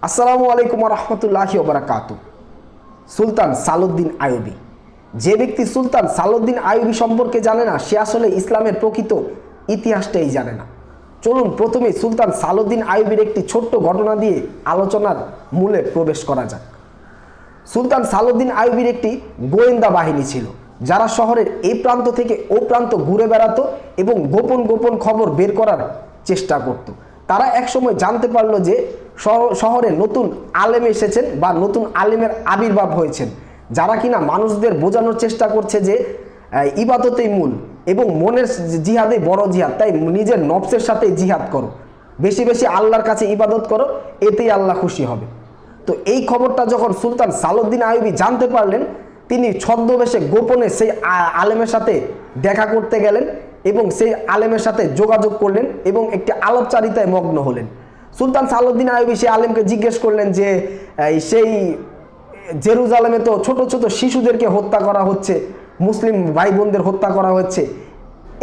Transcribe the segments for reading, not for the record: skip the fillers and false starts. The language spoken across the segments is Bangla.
আসসালামু আলাইকুম রহমতুল্লাহি ওবারাকাতু। সুলতান সালাউদ্দিন আইয়ুবী। যে ব্যক্তি সুলতান সালাউদ্দিন আইয়ুবী সম্পর্কে জানে না, সে আসলে ইসলামের প্রকৃত ইতিহাসটাই জানে না। চলুন প্রথমে সুলতান সালাউদ্দিন আইয়ুবীর একটি ছোট্ট ঘটনা দিয়ে আলোচনার মূলে প্রবেশ করা যাক। সুলতান সালাউদ্দিন আইয়ুবীর একটি গোয়েন্দা বাহিনী ছিল, যারা শহরের এই প্রান্ত থেকে ও প্রান্ত ঘুরে বেড়াতো এবং গোপন গোপন খবর বের করার চেষ্টা করত। তারা একসময় জানতে পারলো যে শহরে নতুন আলেম এসেছেন বা নতুন আলেমের আবির্ভাব হয়েছেন, যারা কিনা মানুষদের বোঝানোর চেষ্টা করছে যে ইবাদতেই মূল এবং মনের জিহাদে বড় জিহাদ, তাই নিজের নফসের সাথে জিহাদ করো, বেশি বেশি আল্লাহর কাছে ইবাদত করো, এতেই আল্লাহ খুশি হবে। তো এই খবরটা যখন সুলতান সালাউদ্দিন আইয়ুবী জানতে পারলেন, তিনি ছদ্মবেশে গোপনে সেই আলেমের সাথে দেখা করতে গেলেন এবং সেই আলেমের সাথে যোগাযোগ করলেন এবং একটি আলাপচারিতায় মগ্ন হলেন। সুলতান সালাউদ্দিন আইয়ুবী সেই আলেমকে জিজ্ঞেস করলেন যে সেই জেরুজালেমে তো ছোট ছোট শিশুদেরকে হত্যা করা হচ্ছে, মুসলিম ভাই বোনদের হত্যা করা হচ্ছে,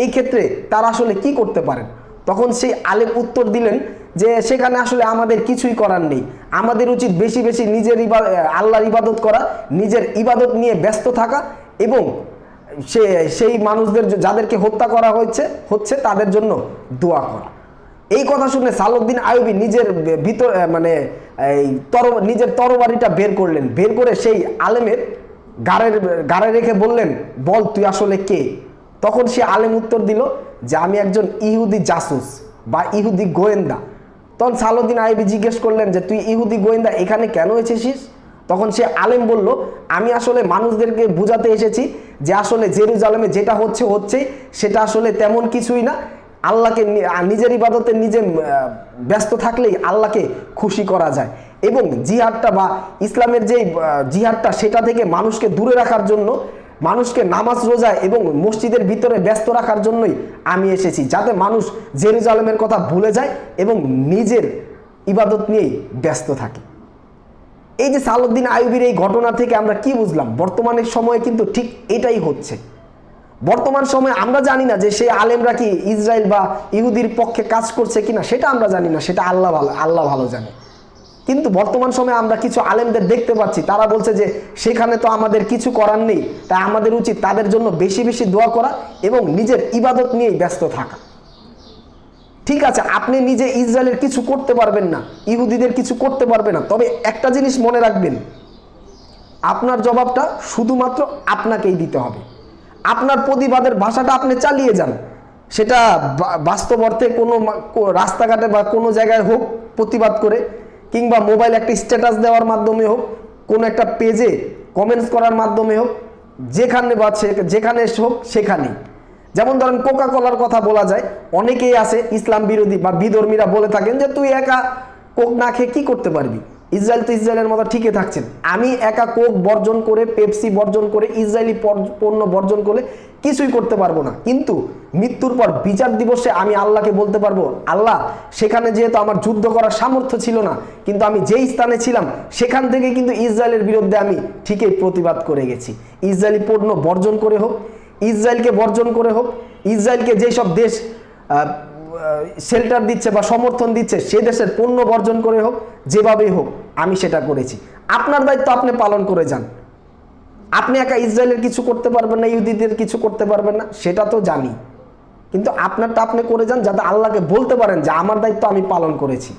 এই ক্ষেত্রে তারা আসলে কি করতে পারেন? তখন সেই আলেম উত্তর দিলেন যে সেখানে আসলে আমাদের কিছুই করার নেই, আমাদের উচিত বেশি বেশি নিজের আল্লাহর ইবাদত করা, নিজের ইবাদত নিয়ে ব্যস্ত থাকা এবং সেই মানুষদের যাদেরকে হত্যা করা হচ্ছে তাদের জন্য দোয়া করা। এই কথা শুনে সালাউদ্দিন আইয়ুবী নিজের ভিতর নিজের তরবারিটা বের করলেন, বের করে সেই আলেমের গাড়ে রেখে বললেন, বল তুই আসলে কে? তখন সে আলেম উত্তর দিল যে আমি একজন ইহুদি জাসুস বা ইহুদি গোয়েন্দা। তখন সালাউদ্দিন আইয়ুবী জিজ্ঞেস করলেন যে তুই ইহুদি গোয়েন্দা এখানে কেন এসেছিস? তখন সে আলেম বলল, আমি আসলে মানুষদেরকে বোঝাতে এসেছি যে আসলে জেরুজালেমে যেটা হচ্ছে সেটা আসলে তেমন কিছুই না, আল্লাহকে নিজের ইবাদতে নিজে ব্যস্ত থাকলেই আল্লাহকে খুশি করা যায় এবং জিহাদটা বা ইসলামের যে জিহাদটা সেটা থেকে মানুষকে দূরে রাখার জন্য, মানুষকে নামাজ রোজা এবং মসজিদের ভিতরে ব্যস্ত রাখার জন্যই আমি এসেছি, যাতে মানুষ জেরুজালেমের কথা ভুলে যায় এবং নিজের ইবাদত নিয়েই ব্যস্ত থাকে। এই যে সালাউদ্দিন আইয়ুবীর এই ঘটনা থেকে আমরা কি বুঝলাম? বর্তমানের সময়ে কিন্তু ঠিক এটাই হচ্ছে। বর্তমান সময়ে আমরা জানি না যে সেই আলেমরা কি ইসরায়েল বা ইহুদির পক্ষে কাজ করছে কিনা, সেটা আমরা জানি না, সেটা আল্লাহ ভালো জানে। কিন্তু বর্তমান সময়ে আমরা কিছু আলেমদের দেখতে পাচ্ছি, তারা বলছে যে সেখানে তো আমাদের কিছু করার নেই, তাই আমাদের উচিত তাদের জন্য বেশি বেশি দোয়া করা এবং নিজের ইবাদত নিয়েই ব্যস্ত থাকা। ঠিক আছে, আপনি নিজে ইসরায়েলের কিছু করতে পারবেন না, ইহুদিদের কিছু করতে পারবেন না, তবে একটা জিনিস মনে রাখবেন, আপনার জবাবটা শুধুমাত্র আপনাকেই দিতে হবে। আপনার প্রতিবাদের ভাষাটা আপনি চালিয়ে যান, সেটা বাস্তব অর্থে কোনো রাস্তাঘাটে বা কোনো জায়গায় হোক প্রতিবাদ করে, কিংবা মোবাইল একটা স্ট্যাটাস দেওয়ার মাধ্যমে হোক, কোনো একটা পেজে কমেন্টস করার মাধ্যমে হোক, যেখানে হোক সেখানেই। যেমন ধরেন কোকা কোলার কথা বলা যায়, অনেকেই আছে ইসলাম বিরোধী বা বিধর্মীরা বলে থাকেন যে তুই একা কোক না খেয়ে কি করতে পারবি, ইসরায়েল তো ইসরায়েলের মতো ঠিকই থাকছেন। আমি একা কোক বর্জন করে, পেপসি বর্জন করে, ইসরায়েলি পণ্য বর্জন করে কিছুই করতে পারবো না, কিন্তু মৃত্যুর পর বিচার দিবসে আমি আল্লাহকে বলতে পারবো, আল্লাহ সেখানে যেহেতু আমার যুদ্ধ করার সামর্থ্য ছিল না, কিন্তু আমি যেই স্থানে ছিলাম সেখান থেকে কিন্তু ইসরায়েলের বিরুদ্ধে আমি ঠিকই প্রতিবাদ করে গেছি। ইসরায়েলি পণ্য বর্জন করে হোক, ইসরায়েলকে বর্জন করে হোক, ইসরায়েলকে যেসব দেশ শেল্টার দিচ্ছে বা সমর্থন দিচ্ছে সে দেশের পণ্য বর্জন করে হোক, যেভাবেই হোক আমি সেটা করেছি। আপনার দায়িত্ব আপনি পালন করে যান। আপনি একা ইসরায়েলের কিছু করতে পারবেন না, ইহুদিদের কিছু করতে পারবেন না, সেটা তো জানি, কিন্তু আপনারটা আপনি করে যান, যাতে আল্লাহকে বলতে পারেন যে আমার দায়িত্ব আমি পালন করেছি,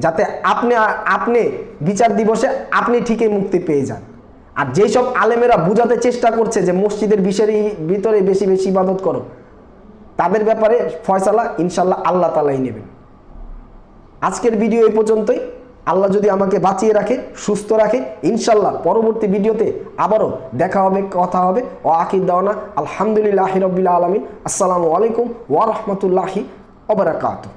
যাতে আপনি বিচার দিবসে আপনি ঠিকই মুক্তি পেয়ে যান। আর যেই সব আলেমেরা বোঝাতে চেষ্টা করছে যে মসজিদের ভিতরে বেশি বেশি ইবাদত করো, তাদের ব্যাপারে ফয়সালা ইনশাল্লাহ আল্লাহ তাআলাই নেবেন। আজকের ভিডিও এই পর্যন্তই। আল্লাহ যদি আমাকে বাঁচিয়ে রাখে, সুস্থ রাখে, ইনশাল্লাহ পরবর্তী ভিডিওতে আবারও দেখা হবে, কথা হবে। ও আখির দাওয়ানা আলহামদুলিল্লাহি রাব্বিল আলামিন। আসসালামু আলাইকুম ওয়া রাহমাতুল্লাহি ওয়া বারাকাতুহু।